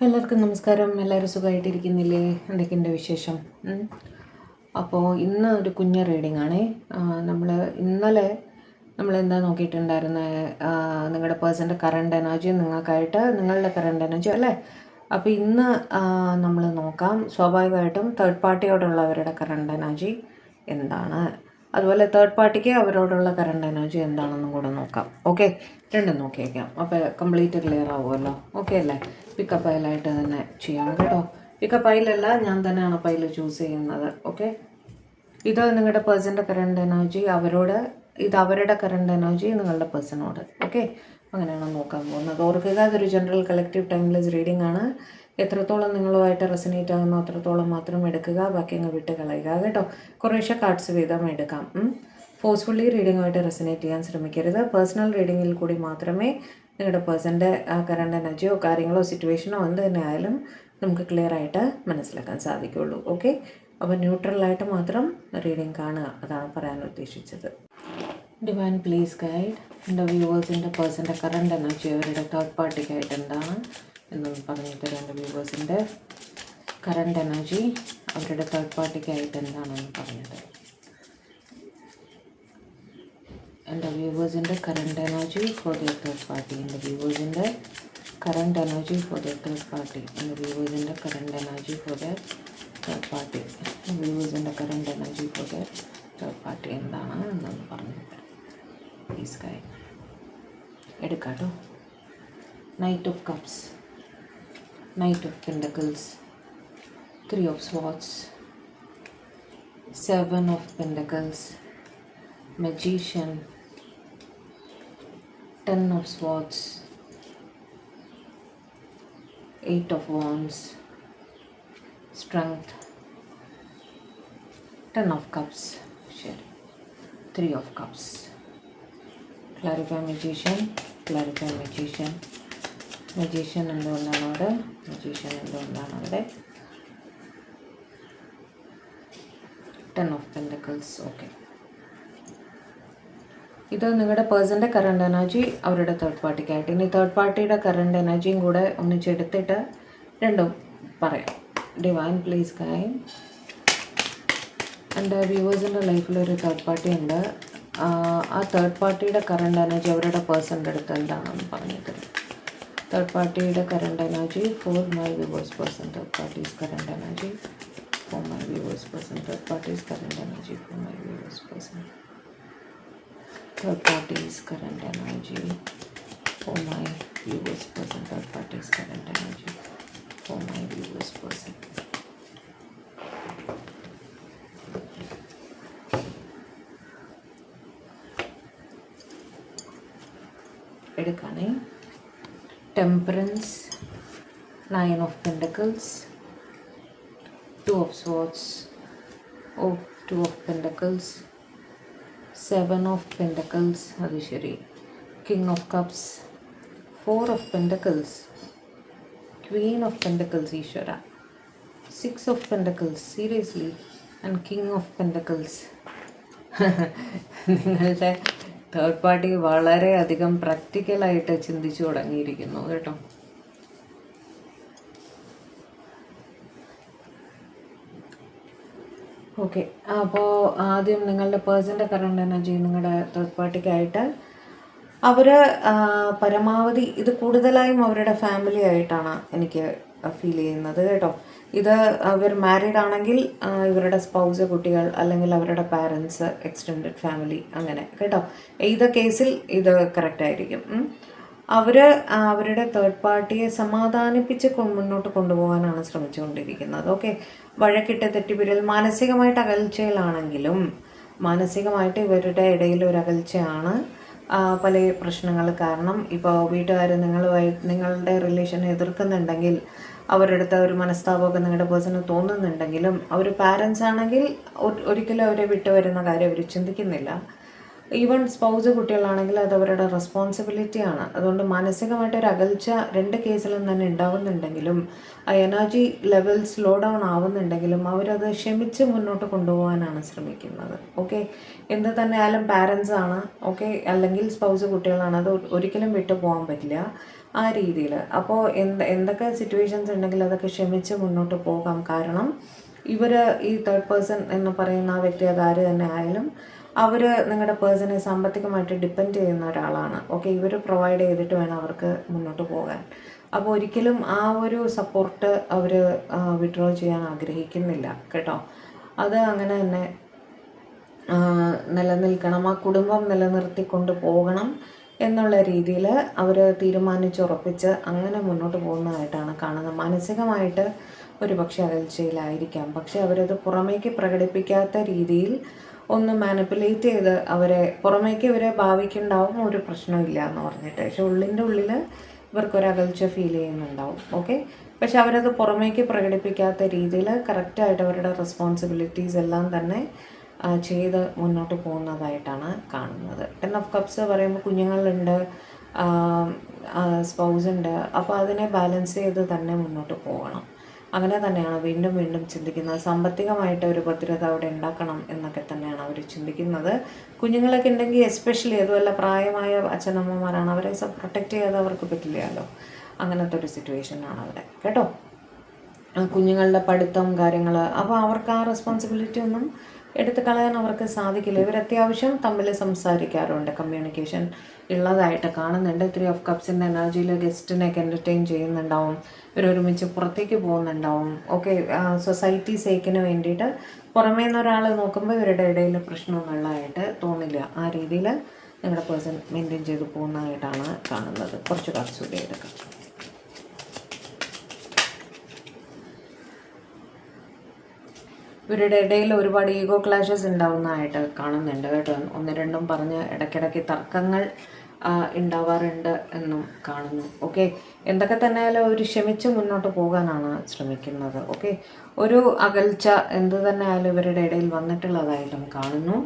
എല്ലാവർക്കും നമസ്കാരം. എല്ലാവരും സുഖമായിട്ടിരിക്കുന്നില്ലേ? എന്തൊക്കെയുണ്ട് വിശേഷം? അപ്പോൾ ഇന്ന് ഒരു കുഞ്ഞ് റീഡിംഗ് ആണേ. ഇന്നലെ നമ്മളെന്താ നോക്കിയിട്ടുണ്ടായിരുന്നത്, നിങ്ങളുടെ പേഴ്സൻ്റെ കറണ്ട് എനർജി നിങ്ങൾക്കായിട്ട്, നിങ്ങളുടെ കറണ്ട് എനർജി അല്ലേ. അപ്പോൾ ഇന്ന് നമ്മൾ നോക്കാം, സ്വാഭാവികമായിട്ടും തേർഡ് പാർട്ടിയോടുള്ളവരുടെ കറണ്ട് എനർജി എന്താണ്, അതുപോലെ തേർഡ് പാർട്ടിക്ക് അവരോടുള്ള കറണ്ട് എനർജി എന്താണെന്നും കൂടെ നോക്കാം. ഓക്കെ, രണ്ടും നോക്കിയേക്കാം. അപ്പോൾ കംപ്ലീറ്റ് ക്ലിയർ ആവുമല്ലോ. ഓക്കെ അല്ലേ? പിക്കപ്പ് ഫയലായിട്ട് തന്നെ ചെയ്യാം കേട്ടോ. പിക്കപ്പ് ഫയലല്ല, ഞാൻ തന്നെയാണ് ഫയൽ ചൂസ് ചെയ്യുന്നത്. ഓക്കെ, ഇത് നിങ്ങളുടെ പേഴ്സൻ്റെ കറണ്ട് എനർജി ഇത് അവരുടെ കറണ്ട് എനർജി നിങ്ങളുടെ പേഴ്സണോട്. ഓക്കെ, അങ്ങനെയാണ് നോക്കാൻ പോകുന്നത്. ഓർക്കുക, അതൊരു ജനറൽ കളക്റ്റീവ് ടൈംലെസ് റീഡിംഗ് ആണ്. എത്രത്തോളം നിങ്ങളുമായിട്ട് റെസനേറ്റ് ആകുന്നോ അത്രത്തോളം മാത്രം എടുക്കുക, ബാക്കി അങ്ങ് വിട്ട് കളയുക കേട്ടോ. കുറേശ്ശെ കാർഡ്സ് വീതം എടുക്കാം. ഫോഴ്സ്ഫുള്ളി റീഡിങ്ങുമായിട്ട് റെസനേറ്റ് ചെയ്യാൻ ശ്രമിക്കരുത്. പേഴ്സണൽ റീഡിങ്ങിൽ കൂടി മാത്രമേ നിങ്ങളുടെ പേഴ്സൻ്റെ കറണ്ട് എനർജിയോ കാര്യങ്ങളോ സിറ്റുവേഷനോ എന്ത് തന്നെ ആയാലും നമുക്ക് ക്ലിയർ ആയിട്ട് മനസ്സിലാക്കാൻ സാധിക്കുള്ളൂ. ഓക്കെ, അപ്പോൾ ന്യൂട്രലായിട്ട് മാത്രം റീഡിങ് കാണുക, അതാണ് പറയാൻ ഉദ്ദേശിച്ചത്. ഡിവൈൻ പ്ലീസ് ഗൈഡ് എൻ്റെ വ്യൂവേഴ്സിൻ്റെ പേഴ്സൻ്റെ കറണ്ട് എനർജി അവരുടെ തേർഡ് പാർട്ടിക്കായിട്ട് എന്താണ് എന്നൊന്ന് പറഞ്ഞു തരാം. എൻ്റെ വ്യൂവേഴ്സിൻ്റെ കറണ്ട് എനർജി അവരുടെ തേർഡ് പാർട്ടിക്കായിട്ട് എന്താണെന്ന് പറഞ്ഞത്. എൻ്റെ വ്യൂവേഴ്സിൻ്റെ current energy for their third party. എൻ്റെ വ്യൂവേഴ്സിൻ്റെ current energy for their third party. എൻ്റെ വ്യൂവേഴ്സിൻ്റെ current energy for their third party. വ്യൂവേഴ്സിൻ്റെ current energy for their third party എന്താണ് എന്നൊന്ന് പറഞ്ഞു തരാം പ്ലീസ് ഗൈഡ്. എടുക്കാട്ടോ. Knight of cups, knight of pentacles, 3 of swords, 7 of pentacles, magician, 10 of swords, 8 of wands, strength, 10 of cups, share, 3 of cups. Clarify magician, clarify magician. magician എന്തുകൊണ്ടാണ് അവിടെ, magician എന്തുകൊണ്ടാണ് അവിടെ. 10 of pentacles. Okay, ഇത് നിങ്ങളുടെ പേഴ്സൻ്റെ current energy അവരുടെ third പാർട്ടിക്കായിട്ട്. ഇനി third പാർട്ടിയുടെ കറണ്ട് എനർജിയും കൂടെ ഒന്നിച്ചെടുത്തിട്ട് രണ്ടും പറയാം. Divine please guide. എൻ്റെ വ്യൂവേഴ്സിൻ്റെ ലൈഫിലൊരു തേർഡ് പാർട്ടി ഉണ്ട്. ആ തേർഡ് പാർട്ടിയുടെ കറണ്ട് എനർജി അവരുടെ പേഴ്സൻ്റെ അടുത്ത് എന്താണെന്ന് പറഞ്ഞു തരും. തേർഡ് പാർട്ടിയുടെ current energy for my viewers person. Third parties current energy for my viewers person. Third party's current energy for my viewers person. Third party's current energy for my viewers person. Third party's current energy for my viewers person. എടുക്കാനേ. Temperance, 9 of Pentacles, 2 of swords, 2 of pentacles, 7 of pentacles, അത് ശരി. King of cups, 4 of pentacles, Queen of pentacles, ഈശ്വര, 6 of pentacles, seriously, and King of pentacles. നിങ്ങളുടെ third party വളരെയധികം പ്രാക്ടിക്കലായിട്ട് ചിന്തിച്ചു തുടങ്ങിയിരിക്കുന്നു കേട്ടോ. Okay, അപ്പോൾ ആദ്യം നിങ്ങളുടെ പേഴ്സൻ്റെ കറണ്ട് എനർജി നിങ്ങളുടെ തേർഡ് പാർട്ടിക്കായിട്ട് അവർ പരമാവധി ഇത് കൂടുതലായും അവരുടെ ഫാമിലി ആയിട്ടാണ് എനിക്ക് ഫീൽ ചെയ്യുന്നത് കേട്ടോ. ഇത് അവർ മാരീഡ് ആണെങ്കിൽ ഇവരുടെ സ്പൗസ്, കുട്ടികൾ, അല്ലെങ്കിൽ അവരുടെ പാരൻസ്, എക്സ്റ്റെൻഡഡ് ഫാമിലി, അങ്ങനെ കേട്ടോ. ഏത് കേസിൽ ഇത് കറക്റ്റായിരിക്കും. അവരുടെ തേർഡ് പാർട്ടിയെ സമാധാനിപ്പിച്ച് മുന്നോട്ട് കൊണ്ടുപോകാനാണ് ശ്രമിച്ചുകൊണ്ടിരിക്കുന്നത്. ഓക്കെ, വഴക്കിട്ട് തെറ്റിപ്പിരൽ, മാനസികമായിട്ട് അകൽച്ചയിലാണെങ്കിലും മാനസികമായിട്ട് ഇവരുടെ ഇടയിൽ ഒരു അകൽച്ചയാണ്. പല പ്രശ്നങ്ങൾ കാരണം ഇപ്പോൾ വീട്ടുകാർ നിങ്ങളുടെ റിലേഷനെ എതിർക്കുന്നുണ്ടെങ്കിൽ, അവരുടെ അടുത്ത് ഒരു മനസ്താപമൊക്കെ നിങ്ങളുടെ പേഴ്സണ് തോന്നുന്നുണ്ടെങ്കിലും, അവർ പാരൻസ് ആണെങ്കിൽ ഒരിക്കലും അവരെ വിട്ടു വരുന്ന കാര്യം അവർ ചിന്തിക്കുന്നില്ല. ഈവൻ സ്പൗസ് കുട്ടികളാണെങ്കിൽ അത് അവരുടെ റെസ്പോൺസിബിലിറ്റിയാണ്. അതുകൊണ്ട് മാനസികമായിട്ടൊരു അകൽച്ച 2 കേസിലും തന്നെ ഉണ്ടാവുന്നുണ്ടെങ്കിലും ആ എനർജി ലെവൽ സ്ലോ ഡൗൺ ആവുന്നുണ്ടെങ്കിലും അവരത് ക്ഷമിച്ച് മുന്നോട്ട് കൊണ്ടുപോകാനാണ് ശ്രമിക്കുന്നത്. ഓക്കെ, എന്ത് തന്നെ ആയാലും പാരൻസ് ആണ്. ഓക്കെ, അല്ലെങ്കിൽ സ്പൗസ് കുട്ടികളാണ്. അത് ഒരിക്കലും വിട്ടു പോകാൻ പറ്റില്ല ആ രീതിയിൽ. അപ്പോൾ എന്തൊക്കെ സിറ്റുവേഷൻസ് ഉണ്ടെങ്കിൽ അതൊക്കെ ക്ഷമിച്ച് മുന്നോട്ട് പോകാം. കാരണം ഇവർ ഈ തേർഡ് പേഴ്സൺ എന്ന് പറയുന്ന ആ വ്യക്തി അതാര് തന്നെ ആയാലും അവർ നിങ്ങളുടെ പേഴ്സണെ സാമ്പത്തികമായിട്ട് ഡിപ്പെൻഡ് ചെയ്യുന്ന ഒരാളാണ്. ഓക്കെ, ഇവർ പ്രൊവൈഡ് ചെയ്തിട്ട് വേണം അവർക്ക് മുന്നോട്ട് പോകാൻ. അപ്പോൾ ഒരിക്കലും ആ ഒരു സപ്പോർട്ട് അവർ വിഡ്രോ ചെയ്യാൻ ആഗ്രഹിക്കുന്നില്ല കേട്ടോ. അത് അങ്ങനെ തന്നെ നിലനിൽക്കണം, ആ കുടുംബം നിലനിർത്തിക്കൊണ്ട് പോകണം എന്നുള്ള രീതിയിൽ അവർ തീരുമാനിച്ചുറപ്പിച്ച് അങ്ങനെ മുന്നോട്ട് പോകുന്നതായിട്ടാണ് കാണുന്നത്. മാനസികമായിട്ട് ഒരു പക്ഷേ അകൽച്ചയിലായിരിക്കാം, പക്ഷെ അവരത് പുറമേക്ക് പ്രകടിപ്പിക്കാത്ത രീതിയിൽ ഒന്ന് മാനിപ്പുലേറ്റ് ചെയ്ത് അവരെ പുറമേക്ക് ഇവരെ ഭാവിക്കുണ്ടാവും ഒരു പ്രശ്നമില്ല എന്ന് പറഞ്ഞിട്ട്, പക്ഷെ ഉള്ളിൻ്റെ ഉള്ളിൽ ഇവർക്കൊരു അകൽച്ച ഫീൽ ചെയ്യുന്നുണ്ടാവും. ഓക്കെ, പക്ഷെ അവരത് പുറമേക്ക് പ്രകടിപ്പിക്കാത്ത രീതിയിൽ കറക്റ്റായിട്ട് അവരുടെ റെസ്പോൺസിബിലിറ്റീസ് എല്ലാം തന്നെ ചെയ്ത് മുന്നോട്ട് പോകുന്നതായിട്ടാണ് കാണുന്നത്. 10 ഓഫ് കപ്സ് പറയുമ്പോൾ കുഞ്ഞുങ്ങളുണ്ട്, സ്പൗസ് ഉണ്ട്. അപ്പോൾ അതിനെ ബാലൻസ് ചെയ്ത് തന്നെ മുന്നോട്ട് പോകണം. അങ്ങനെ തന്നെയാണ് വീണ്ടും വീണ്ടും ചിന്തിക്കുന്നത്. സാമ്പത്തികമായിട്ട് ഒരു ഭദ്രത അവിടെ ഉണ്ടാക്കണം എന്നൊക്കെ തന്നെയാണ് അവർ ചിന്തിക്കുന്നത്. കുഞ്ഞുങ്ങളൊക്കെ ഉണ്ടെങ്കിൽ എസ്പെഷ്യലി അതുമല്ല പ്രായമായ അച്ഛനമ്മമാരാണ്, അവരെ പ്രൊട്ടക്റ്റ് ചെയ്യാതെ അവർക്ക് പറ്റില്ലല്ലോ. അങ്ങനത്തെ ഒരു സിറ്റുവേഷനാണ് അവിടെ കേട്ടോ. കുഞ്ഞുങ്ങളുടെ പഠിത്തം കാര്യങ്ങൾ, അപ്പോൾ അവർക്ക് ആ റെസ്പോൺസിബിലിറ്റി ഒന്നും എടുത്തു കളയാൻ അവർക്ക് സാധിക്കില്ല. ഇവർ അത്യാവശ്യം തമ്മിൽ സംസാരിക്കാറുണ്ട്, കമ്മ്യൂണിക്കേഷൻ ഉള്ളതായിട്ട് കാണുന്നുണ്ട്. 3 ഓഫ് കപ്സിൻ്റെ എനർജിയിൽ ഗസ്റ്റിനെയൊക്കെ എൻ്റർടൈൻ ചെയ്യുന്നുണ്ടാവും, ഇവരൊരുമിച്ച് പുറത്തേക്ക് പോകുന്നുണ്ടാവും. ഓക്കെ, സൊസൈറ്റി സേക്കിന് വേണ്ടിയിട്ട് പുറമേ നിന്ന് ഒരാൾ നോക്കുമ്പോൾ ഇവരുടെ ഇടയിൽ പ്രശ്നമൊന്നുള്ളതായിട്ട് തോന്നില്ല. ആ രീതിയിൽ നിങ്ങളുടെ പേഴ്സൺ മെയിൻറ്റെയിൻ ചെയ്ത് പോകുന്നതായിട്ടാണ് കാണുന്നത്. കുറച്ച് കാർഡ്സ് കൂടി എടുക്കാം. ഇവരുടെ ഇടയിൽ ഒരുപാട് ഈഗോ ക്ലാഷസ് ഉണ്ടാവുന്നതായിട്ട് കാണുന്നുണ്ട് കേട്ടോ. 1-2 പറഞ്ഞ് ഇടയ്ക്കിടയ്ക്ക് തർക്കങ്ങൾ ഉണ്ടാവാറുണ്ട് എന്നും കാണുന്നു. ഓക്കെ, എന്തൊക്കെ തന്നെയായാലും ഒരു ക്ഷമിച്ച് മുന്നോട്ട് പോകാനാണ് ശ്രമിക്കുന്നത്. ഓക്കെ, ഒരു അകൽച്ച എന്ത് തന്നെ ആയാലും ഇവരുടെ ഇടയിൽ വന്നിട്ടുള്ളതായിട്ടും കാണുന്നു.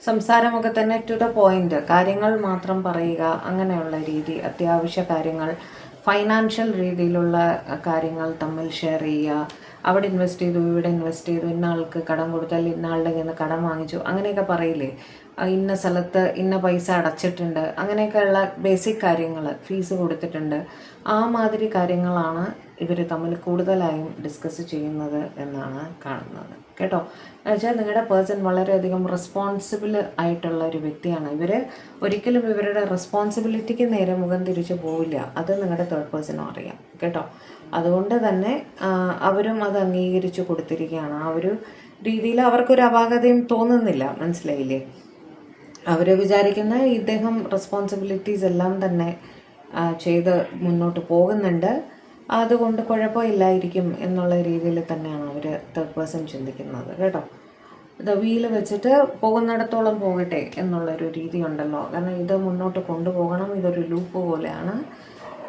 സംസാരമൊക്കെ തന്നെ ടു ദ പോയിന്റ്, കാര്യങ്ങൾ മാത്രം പറയുക, അങ്ങനെയുള്ള രീതി. അത്യാവശ്യ കാര്യങ്ങൾ, ഫൈനാൻഷ്യൽ രീതിയിലുള്ള കാര്യങ്ങൾ തമ്മിൽ ഷെയർ ചെയ്യുക. അവിടെ ഇൻവെസ്റ്റ് ചെയ്തു, ഇവിടെ ഇൻവെസ്റ്റ് ചെയ്തു, ഇന്ന ആൾക്ക് കടം കൊടുത്താൽ ഇന്ന ആളുടെ കയ്യിൽ നിന്ന് കടം വാങ്ങിച്ചു, അങ്ങനെയൊക്കെ പറയില്ലേ. ഇന്ന സ്ഥലത്ത് ഇന്ന പൈസ അടച്ചിട്ടുണ്ട്, അങ്ങനെയൊക്കെയുള്ള ബേസിക് കാര്യങ്ങൾ, ഫീസ് കൊടുത്തിട്ടുണ്ട്. ആ മാതിരി കാര്യങ്ങളാണ് ഇവർ തമ്മിൽ കൂടുതലായും ഡിസ്കസ് ചെയ്യുന്നത് എന്നാണ് കാണുന്നത് കേട്ടോ. എന്നുവെച്ചാൽ നിങ്ങളുടെ പേഴ്സൺ വളരെയധികം റെസ്പോൺസിബിൾ ആയിട്ടുള്ള ഒരു വ്യക്തിയാണ്. ഇവർ ഒരിക്കലും ഇവരുടെ റെസ്പോൺസിബിലിറ്റിക്ക് നേരെ മുഖം തിരിച്ചു പോവില്ല. അത് നിങ്ങളുടെ തേർഡ് പേഴ്സണും അറിയാം കേട്ടോ. അതുകൊണ്ട് തന്നെ അവരും അത് അംഗീകരിച്ചു കൊടുത്തിരിക്കുകയാണ്. ആ ഒരു രീതിയിൽ അവർക്കൊരു അപാകതയും തോന്നുന്നില്ല, മനസ്സിലായില്ലേ. അവർ വിചാരിക്കുന്ന ഇദ്ദേഹം റെസ്പോൺസിബിലിറ്റീസ് എല്ലാം തന്നെ ചെയ്ത് മുന്നോട്ട് പോകുന്നുണ്ട്, അതുകൊണ്ട് കുഴപ്പമില്ലായിരിക്കും എന്നുള്ള രീതിയിൽ തന്നെയാണ് അവർ തേർഡ് പേഴ്സൺ ചിന്തിക്കുന്നത് കേട്ടോ. ഇത് വീല് വെച്ചിട്ട് പോകുന്നിടത്തോളം പോകട്ടെ എന്നുള്ളൊരു രീതി ഉണ്ടല്ലോ. കാരണം ഇത് മുന്നോട്ട് കൊണ്ടുപോകണം, ഇതൊരു ലൂപ്പ് പോലെയാണ്.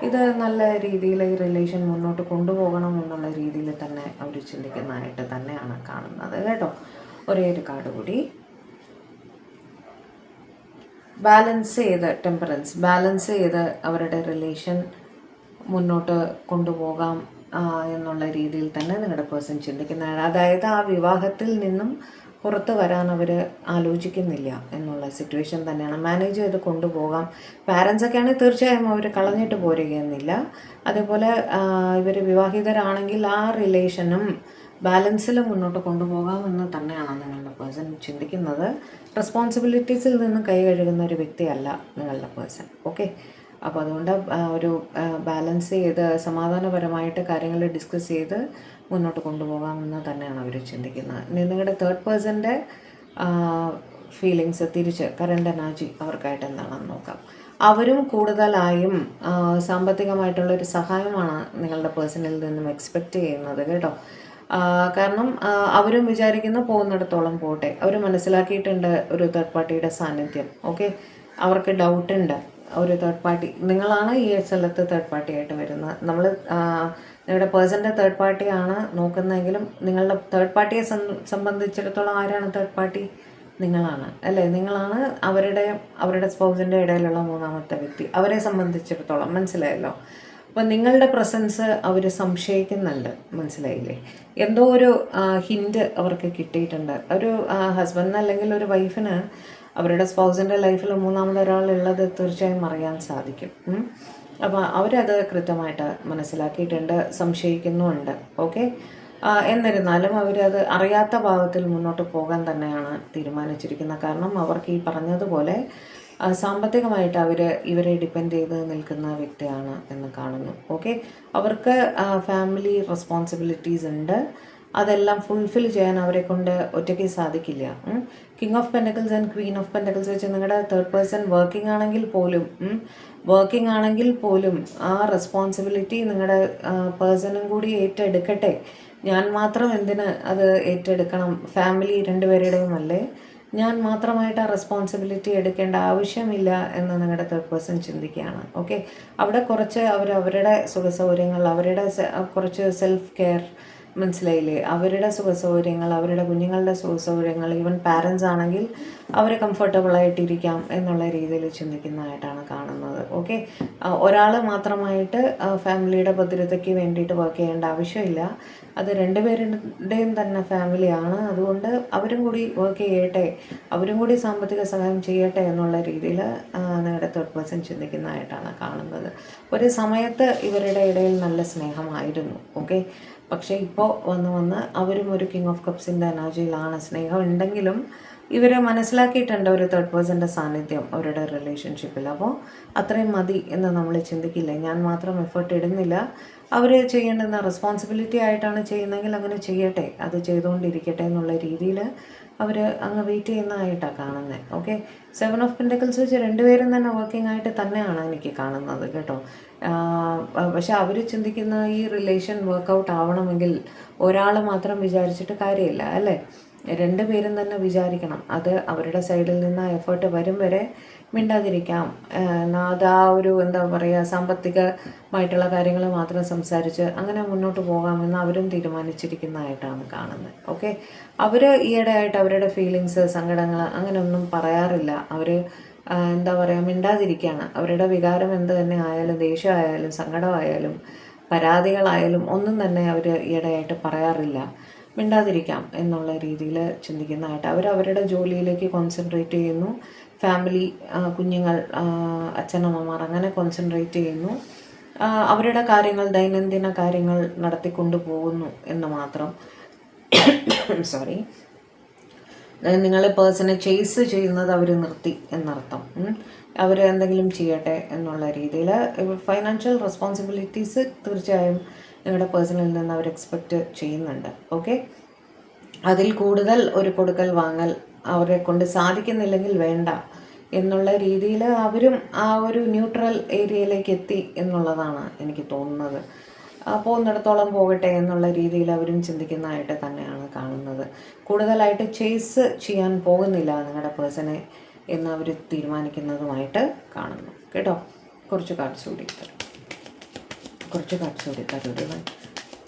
ഇത് നല്ല രീതിയിൽ ഈ റിലേഷൻ മുന്നോട്ട് കൊണ്ടുപോകണം എന്നുള്ള രീതിയിൽ തന്നെ അവർ ചിന്തിക്കുന്നതായിട്ട് തന്നെയാണ് കാണുന്നത് കേട്ടോ. ഒരേ ഒരു കാർഡ് കൂടി. ബാലൻസ് ചെയ്ത് ടെമ്പറൻസ്, ബാലൻസ് ചെയ്ത് അവരുടെ റിലേഷൻ മുന്നോട്ട് കൊണ്ടുപോകാം എന്നുള്ള രീതിയിൽ തന്നെ നിങ്ങളുടെ പേഴ്സൺ ചിന്തിക്കുന്നതാണ്. അതായത് ആ വിവാഹത്തിൽ നിന്നും പുറത്ത് വരാൻ അവർ ആലോചിക്കുന്നില്ല എന്നുള്ള സിറ്റുവേഷൻ തന്നെയാണ്. മാനേജ് ചെയ്ത് കൊണ്ടുപോകാം. പാരൻസൊക്കെ ആണെങ്കിൽ തീർച്ചയായും അവർ കളഞ്ഞിട്ട് പോരുകയെന്നില്ല. അതേപോലെ ഇവർ വിവാഹിതരാണെങ്കിൽ ആ റിലേഷനും ബാലൻസിൽ മുന്നോട്ട് കൊണ്ടുപോകാമെന്ന് തന്നെയാണ് നിങ്ങളുടെ പേഴ്സൺ ചിന്തിക്കുന്നത്. റെസ്പോൺസിബിലിറ്റീസിൽ നിന്ന് കൈ കഴുകുന്ന ഒരു വ്യക്തിയല്ല നിങ്ങളുടെ പേഴ്സൺ. ഓക്കെ, അപ്പോൾ അതുകൊണ്ട് ഒരു ബാലൻസ് ചെയ്ത് സമാധാനപരമായിട്ട് കാര്യങ്ങൾ ഡിസ്കസ് ചെയ്ത് മുന്നോട്ട് കൊണ്ടുപോകാമെന്ന് തന്നെയാണ് അവർ ചിന്തിക്കുന്നത്. നിങ്ങളുടെ തേർഡ് പേഴ്സൻ്റെ ഫീലിങ്സ് തിരിച്ച് കറണ്ട് എനർജി അവർക്കായിട്ട് എന്താണെന്ന് നോക്കാം. അവരും കൂടുതലായും സാമ്പത്തികമായിട്ടുള്ളൊരു സഹായമാണ് നിങ്ങളുടെ പേഴ്സണിൽ നിന്നും എക്സ്പെക്റ്റ് ചെയ്യുന്നത് കേട്ടോ. കാരണം അവരും വിചാരിക്കുന്ന പോകുന്നിടത്തോളം പോട്ടെ. അവർ മനസ്സിലാക്കിയിട്ടുണ്ട് ഒരു തേർഡ് പാർട്ടിയുടെ സാന്നിധ്യം. ഓക്കെ, അവർക്ക് ഡൗട്ടുണ്ട് ഒരു തേർഡ് പാർട്ടി നിങ്ങളാണ് ഈ സ്ഥലത്ത് തേർഡ് പാർട്ടി ആയിട്ട് വരുന്നത്. നമ്മൾ നിങ്ങളുടെ പേഴ്സൻ്റെ തേർഡ് പാർട്ടിയാണ് നോക്കുന്നതെങ്കിലും നിങ്ങളുടെ തേർഡ് പാർട്ടിയെ സംബന്ധിച്ചിടത്തോളം ആരാണ് തേർഡ് പാർട്ടി? നിങ്ങളാണ് അല്ലേ, നിങ്ങളാണ് അവരുടെ സ്പൗസിൻ്റെ ഇടയിലുള്ള മൂന്നാമത്തെ വ്യക്തി. അവരെ സംബന്ധിച്ചിടത്തോളം മനസ്സിലായല്ലോ. അപ്പം നിങ്ങളുടെ പ്രസൻസ് അവർ സംശയിക്കുന്നുണ്ട്, മനസ്സിലായില്ലേ? എന്തോ ഒരു ഹിൻറ്റ് അവർക്ക് കിട്ടിയിട്ടുണ്ട്. ഒരു ഹസ്ബൻഡിന് അല്ലെങ്കിൽ ഒരു വൈഫിന് അവരുടെ സ്പൗസിൻ്റെ ലൈഫിൽ മൂന്നാമതൊരാളുള്ളത് തീർച്ചയായും അറിയാൻ സാധിക്കും. അപ്പോൾ അവരത് കൃത്യമായിട്ട് മനസ്സിലാക്കിയിട്ടുണ്ട്, സംശയിക്കുന്നുമുണ്ട്. ഓക്കെ, എന്നിരുന്നാലും അവരത് അറിയാത്ത ഭാവത്തിൽ മുന്നോട്ട് പോകാൻ തന്നെയാണ് തീരുമാനിച്ചിരിക്കുന്നത്. കാരണം അവർക്ക് ഈ പറഞ്ഞതുപോലെ സാമ്പത്തികമായിട്ട് ഇവരെ ഡിപ്പെൻഡ് ചെയ്ത് നിൽക്കുന്ന വ്യക്തിയാണ് എന്ന് കാണുന്നു. ഓക്കെ, അവർക്ക് ഫാമിലി റെസ്പോൺസിബിലിറ്റീസ് ഉണ്ട്. അതെല്ലാം ഫുൾഫിൽ ചെയ്യാൻ അവരെ കൊണ്ട് ഒറ്റയ്ക്ക് സാധിക്കില്ല. King of pentacles and Queen of pentacles വെച്ച് നിങ്ങളുടെ തേർഡ് പേഴ്സൺ വർക്കിംഗ് ആണെങ്കിൽ പോലും ആ റെസ്പോൺസിബിലിറ്റി നിങ്ങളുടെ പേഴ്സണും കൂടി ഏറ്റെടുക്കട്ടെ. ഞാൻ മാത്രം എന്തിന് അത് ഏറ്റെടുക്കണം? ഫാമിലി രണ്ടുപേരുടെയും അല്ലേ, ഞാൻ മാത്രമായിട്ട് ആ റെസ്പോൺസിബിലിറ്റി എടുക്കേണ്ട ആവശ്യമില്ല എന്ന് നിങ്ങളുടെ തേർഡ് പേഴ്സൺ ചിന്തിക്കുകയാണ്. ഓക്കെ, അവിടെ കുറച്ച് അവരുടെ സുഖസൗകര്യങ്ങൾ, അവരുടെ കുറച്ച് സെൽഫ് കെയർ, മനസ്സിലായില്ലേ? അവരുടെ സുഖസൗകര്യങ്ങൾ, അവരുടെ കുഞ്ഞുങ്ങളുടെ സുഖസൗകര്യങ്ങൾ, ഈവൻ പാരൻസ് ആണെങ്കിൽ അവർ കംഫർട്ടബിളായിട്ടിരിക്കാം എന്നുള്ള രീതിയിൽ ചിന്തിക്കുന്നതായിട്ടാണ് കാണുന്നത്. ഓക്കെ, ഒരാൾ മാത്രമായിട്ട് ഫാമിലിയുടെ ഭദ്രതയ്ക്ക് വേണ്ടിയിട്ട് വർക്ക് ചെയ്യേണ്ട ആവശ്യമില്ല. അത് രണ്ടുപേരുടെയും തന്നെ ഫാമിലിയാണ്. അതുകൊണ്ട് അവരും കൂടി വർക്ക് ചെയ്യട്ടെ, അവരും കൂടി സാമ്പത്തിക സഹായം ചെയ്യട്ടെ എന്നുള്ള രീതിയിൽ നിങ്ങളുടെ തേർഡ് പേഴ്സൺ ചിന്തിക്കുന്നതായിട്ടാണ് കാണുന്നത്. ഒരു സമയത്ത് ഇവരുടെ ഇടയിൽ നല്ല സ്നേഹമായിരുന്നു. ഓക്കെ, പക്ഷേ ഇപ്പോൾ വന്ന് അവരും ഒരു കിങ് ഓഫ് കപ്സിൻ്റെ എനർജിയിലാണ്. സ്നേഹം ഉണ്ടെങ്കിലും ഇവർ മനസ്സിലാക്കിയിട്ടുണ്ട് ഒരു തേർഡ് പേഴ്സൻ്റെ സാന്നിധ്യം അവരുടെ റിലേഷൻഷിപ്പിൽ. അപ്പോൾ അത്രയും മതി എന്ന് നമ്മൾ ചിന്തിക്കില്ല. ഞാൻ മാത്രം എഫേർട്ട് ഇടുന്നില്ല, അവർ ചെയ്യേണ്ടുന്ന റെസ്പോൺസിബിലിറ്റി ആയിട്ടാണ് ചെയ്യുന്നതെങ്കിൽ അങ്ങനെ ചെയ്യട്ടെ, അത് ചെയ്തുകൊണ്ടിരിക്കട്ടെ എന്നുള്ള രീതിയിൽ അവർ അങ്ങ് വെയിറ്റ് ചെയ്യുന്നതായിട്ടാണ് കാണുന്നത്. ഓക്കെ, 7 ഓഫ് പെൻറ്റക്കിൾസ് വെച്ച് രണ്ടുപേരും തന്നെ വർക്കിംഗ് ആയിട്ട് തന്നെയാണ് എനിക്ക് കാണുന്നത് കേട്ടോ. പക്ഷെ അവർ ചിന്തിക്കുന്ന ഈ റിലേഷൻ വർക്കൗട്ട് ആവണമെങ്കിൽ ഒരാൾ മാത്രം വിചാരിച്ചിട്ട് കാര്യമില്ല അല്ലേ, രണ്ടുപേരും തന്നെ വിചാരിക്കണം. അത് അവരുടെ സൈഡിൽ നിന്ന് എഫേർട്ട് വരും വരെ മിണ്ടാതിരിക്കാം. അത് ആ ഒരു എന്താ പറയുക, സാമ്പത്തികമായിട്ടുള്ള കാര്യങ്ങൾ മാത്രം സംസാരിച്ച് അങ്ങനെ മുന്നോട്ട് പോകാമെന്ന് അവരും തീരുമാനിച്ചിരിക്കുന്നതായിട്ടാണ് കാണുന്നത്. ഓക്കെ, അവർ ഈയിടെയായിട്ട് അവരുടെ ഫീലിങ്സ്, സങ്കടങ്ങൾ അങ്ങനെയൊന്നും പറയാറില്ല. അവർ എന്താ പറയുക, മിണ്ടാതിരിക്കുകയാണ്. അവരുടെ വികാരം എന്ത് തന്നെ ആയാലും, ദേഷ്യമായാലും സങ്കടമായാലും പരാതികളായാലും ഒന്നും തന്നെ അവർ ഈയിടെയായിട്ട് പറയാറില്ല. മിണ്ടാതിരിക്കാം എന്നുള്ള രീതിയിൽ ചിന്തിക്കുന്നതായിട്ട് അവരുടെ ജോലിയിലേക്ക് കോൺസെൻട്രേറ്റ് ചെയ്യുന്നു. ഫാമിലി, കുഞ്ഞുങ്ങൾ, അച്ഛനമ്മമാർ അങ്ങനെ കോൺസെൻട്രേറ്റ് ചെയ്യുന്നു. അവരുടെ കാര്യങ്ങൾ, ദൈനംദിന കാര്യങ്ങൾ നടത്തിക്കൊണ്ടു പോകുന്നു എന്ന് മാത്രം. സോറി, നിങ്ങൾ പേഴ്സണെ ചേസ് ചെയ്യുന്നത് അവർ നിർത്തി എന്നർത്ഥം. അവർ എന്തെങ്കിലും ചെയ്യട്ടെ എന്നുള്ള രീതിയിൽ. ഫൈനാൻഷ്യൽ റെസ്പോൺസിബിലിറ്റീസ് തീർച്ചയായും നിങ്ങളുടെ പേഴ്സണിൽ നിന്ന് അവർ എക്സ്പെക്റ്റ് ചെയ്യുന്നുണ്ട്. ഓക്കെ, അതിൽ കൂടുതൽ ഒരു കൊടുക്കൽ വാങ്ങൽ അവരെ കൊണ്ട് സാധിക്കുന്നില്ലെങ്കിൽ വേണ്ട എന്നുള്ള രീതിയിൽ അവരും ആ ഒരു ന്യൂട്രൽ ഏരിയയിലേക്ക് എത്തി എന്നുള്ളതാണ് എനിക്ക് തോന്നുന്നത്. പോകുന്നിടത്തോളം പോകട്ടെ എന്നുള്ള രീതിയിൽ അവരും ചിന്തിക്കുന്നതായിട്ട് തന്നെയാണ് കാണുന്നത്. കൂടുതലായിട്ട് ചേസ് ചെയ്യാൻ പോകുന്നില്ല നിങ്ങളുടെ പേഴ്സണെ എന്ന് അവർ തീരുമാനിക്കുന്നതുമായിട്ട് കാണുന്നു കേട്ടോ. കുറച്ച് കാർഡ്സ് കൂടി തരും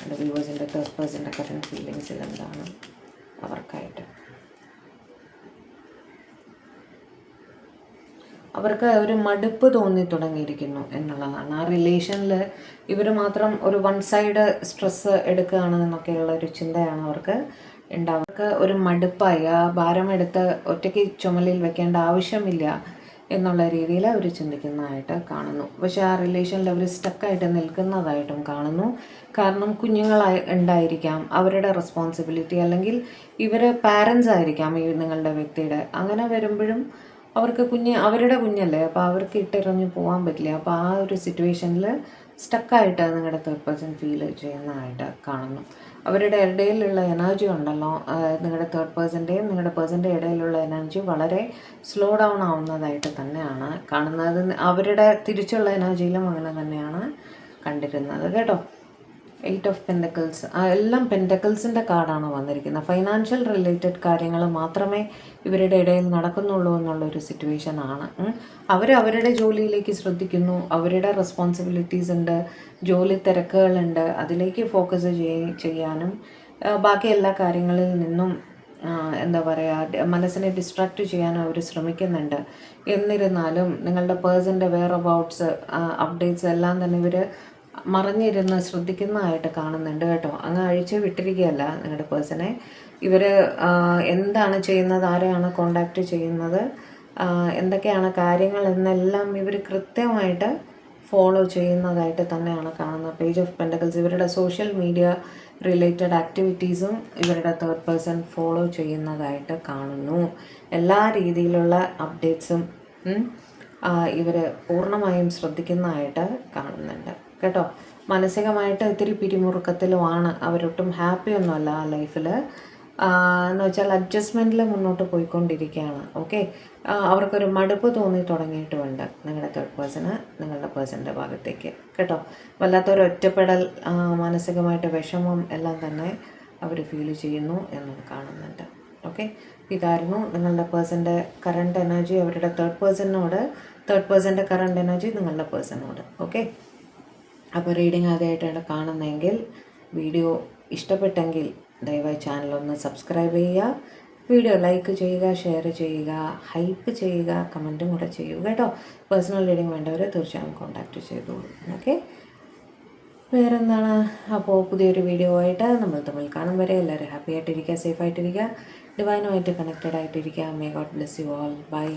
എൻ്റെ വ്യൂവേഴ്സിൻ്റെ തേർഡ് പേഴ്സൻ്റെ കറൻറ്റ് ഫീലിങ്സിൽ എന്താണ് അവർക്കായിട്ട്. അവർക്ക് ഒരു മടുപ്പ് തോന്നി തുടങ്ങിയിരിക്കുന്നു എന്നുള്ളതാണ്. ആ റിലേഷനിൽ ഇവർ മാത്രം ഒരു വൺ സൈഡ് സ്ട്രെസ്സ് എടുക്കുകയാണ് എന്നൊക്കെയുള്ള ഒരു ചിന്തയാണ് അവർക്ക് ഉണ്ടാവുക. അവർക്ക് ഒരു മടുപ്പായി, ആ ഭാരമെടുത്ത് ഒറ്റയ്ക്ക് ചുമലിൽ വെക്കേണ്ട ആവശ്യമില്ല എന്നുള്ള രീതിയിൽ അവർ ചിന്തിക്കുന്നതായിട്ട് കാണുന്നു. പക്ഷേ ആ റിലേഷനിൽ അവർ സ്റ്റക്കായിട്ട് നിൽക്കുന്നതായിട്ടും കാണുന്നു. കാരണം കുഞ്ഞുങ്ങളായി ഉണ്ടായിരിക്കാം, അവരുടെ റെസ്പോൺസിബിലിറ്റി, അല്ലെങ്കിൽ ഇവർ പാരൻസ് ആയിരിക്കാം ഈ നിങ്ങളുടെ വ്യക്തിയുടെ. അങ്ങനെ വരുമ്പോഴും അവർക്ക് അവരുടെ കുഞ്ഞല്ലേ, അപ്പോൾ അവർക്ക് ഇട്ടെറിഞ്ഞ് പോകാൻ പറ്റില്ല. അപ്പോൾ ആ ഒരു സിറ്റുവേഷനിൽ സ്റ്റക്കായിട്ട് നിങ്ങളുടെ തേർഡ് പേഴ്സൺ ഫീൽ ചെയ്യുന്നതായിട്ട് കാണുന്നു. അവരുടെ ഇടയിലുള്ള എനർജി ഉണ്ടല്ലോ, നിങ്ങളുടെ തേർഡ് പേഴ്സൻ്റെയും നിങ്ങളുടെ പേഴ്സൻ്റെ ഇടയിലുള്ള എനർജി വളരെ സ്ലോ ഡൗൺ ആവുന്നതായിട്ട് തന്നെയാണ് കാണുന്നത്. അവരുടെ തിരിച്ചുള്ള എനർജിയിലും അങ്ങനെ തന്നെയാണ് കണ്ടിരുന്നത് കേട്ടോ. 8 ഓഫ് പെൻറ്റക്കിൾസ്, എല്ലാം പെൻറ്റക്കിൾസിൻ്റെ കാർഡാണ് വന്നിരിക്കുന്നത്. ഫൈനാൻഷ്യൽ റിലേറ്റഡ് കാര്യങ്ങൾ മാത്രമേ ഇവരുടെ ഇടയിൽ നടക്കുന്നുള്ളൂ എന്നുള്ളൊരു സിറ്റുവേഷനാണ്. അവരുടെ ജോലിയിലേക്ക് ശ്രദ്ധിക്കുന്നു, അവരുടെ റെസ്പോൺസിബിലിറ്റീസ് ഉണ്ട്, ജോലി തിരക്കുകളുണ്ട്, അതിലേക്ക് ഫോക്കസ് ചെയ്യാനും ബാക്കി എല്ലാ കാര്യങ്ങളിൽ നിന്നും എന്താ പറയുക, മനസ്സിനെ ഡിസ്ട്രാക്റ്റ് ചെയ്യാൻ അവർ ശ്രമിക്കുന്നുണ്ട്. എന്നിരുന്നാലും നിങ്ങളുടെ പേഴ്സൻ്റെ വെയർ അബൌട്ട്സ് അപ്ഡേറ്റ്സ് എല്ലാം തന്നെ ഇവർ മറിഞ്ഞിരുന്ന് ശ്രദ്ധിക്കുന്നതായിട്ട് കാണുന്നുണ്ട് കേട്ടോ. അങ്ങ് അഴിച്ച് വിട്ടിരിക്കുകയല്ല നിങ്ങളുടെ പേഴ്സണെ. ഇവർ എന്താണ് ചെയ്യുന്നത്, ആരെയാണ് കോണ്ടാക്റ്റ് ചെയ്യുന്നത്, എന്തൊക്കെയാണ് കാര്യങ്ങൾ എന്നെല്ലാം ഇവർ കൃത്യമായിട്ട് ഫോളോ ചെയ്യുന്നതായിട്ട് തന്നെയാണ് കാണുന്നത്. പേജ് ഓഫ് പെൻറ്റക്കിൾസ്, ഇവരുടെ സോഷ്യൽ മീഡിയ റിലേറ്റഡ് ആക്ടിവിറ്റീസും ഇവരുടെ തേർഡ് പേഴ്സൺ ഫോളോ ചെയ്യുന്നതായിട്ട് കാണുന്നു. എല്ലാ രീതിയിലുള്ള അപ്ഡേറ്റ്സും ഇവർ പൂർണ്ണമായും ശ്രദ്ധിക്കുന്നതായിട്ട് കാണുന്നുണ്ട് കേട്ടോ. മാനസികമായിട്ട് ഇത്തിരി പിരിമുറുക്കത്തിലുമാണ്, അവരൊട്ടും ഹാപ്പി ഒന്നുമല്ല ആ ലൈഫിൽ. എന്ന് വെച്ചാൽ അഡ്ജസ്റ്റ്മെൻറ്റിൽ മുന്നോട്ട് പോയിക്കൊണ്ടിരിക്കുകയാണ്. ഓക്കെ, അവർക്കൊരു മടുപ്പ് തോന്നി തുടങ്ങിയിട്ടുമുണ്ട് നിങ്ങളുടെ തേർഡ് പേഴ്സണ് നിങ്ങളുടെ പേഴ്സൻ്റെ ഭാഗത്തേക്ക് കേട്ടോ. വല്ലാത്തൊരു ഒറ്റപ്പെടൽ, മാനസികമായിട്ട് വിഷമം എല്ലാം തന്നെ അവർ ഫീൽ ചെയ്യുന്നു എന്നും കാണുന്നുണ്ട്. ഓക്കെ, ഇതായിരുന്നു നിങ്ങളുടെ പേഴ്സൻ്റെ കറണ്ട് എനർജി അവരുടെ തേർഡ് പേഴ്സണിനോട്, തേർഡ് പേഴ്സൻ്റെ കറണ്ട് എനർജി നിങ്ങളുടെ പേഴ്സണിനോട്. ഓക്കെ, അപ്പോൾ റീഡിങ് ആദ്യമായിട്ടാണ് കാണുന്നതെങ്കിൽ, വീഡിയോ ഇഷ്ടപ്പെട്ടെങ്കിൽ ദയവായി ചാനലൊന്ന് സബ്സ്ക്രൈബ് ചെയ്യുക, വീഡിയോ ലൈക്ക് ചെയ്യുക, ഷെയർ ചെയ്യുക, ഹൈപ്പ് ചെയ്യുക, കമൻറ്റും കൂടെ ചെയ്യുക കേട്ടോ. പേഴ്സണൽ റീഡിങ് വേണ്ടവർ തീർച്ചയായും കോൺടാക്റ്റ് ചെയ്തോളൂ. ഓക്കെ, വേറെന്താണ്? അപ്പോൾ പുതിയൊരു വീഡിയോ ആയിട്ട് നമ്മൾ തമ്മിൽ കാണും വരെ എല്ലാവരും ഹാപ്പി ആയിട്ടിരിക്കുക, സേഫ് ആയിട്ടിരിക്കുക, ഡിവൈനുമായിട്ട് കണക്റ്റഡ് ആയിട്ടിരിക്കുക. May God bless you all. By.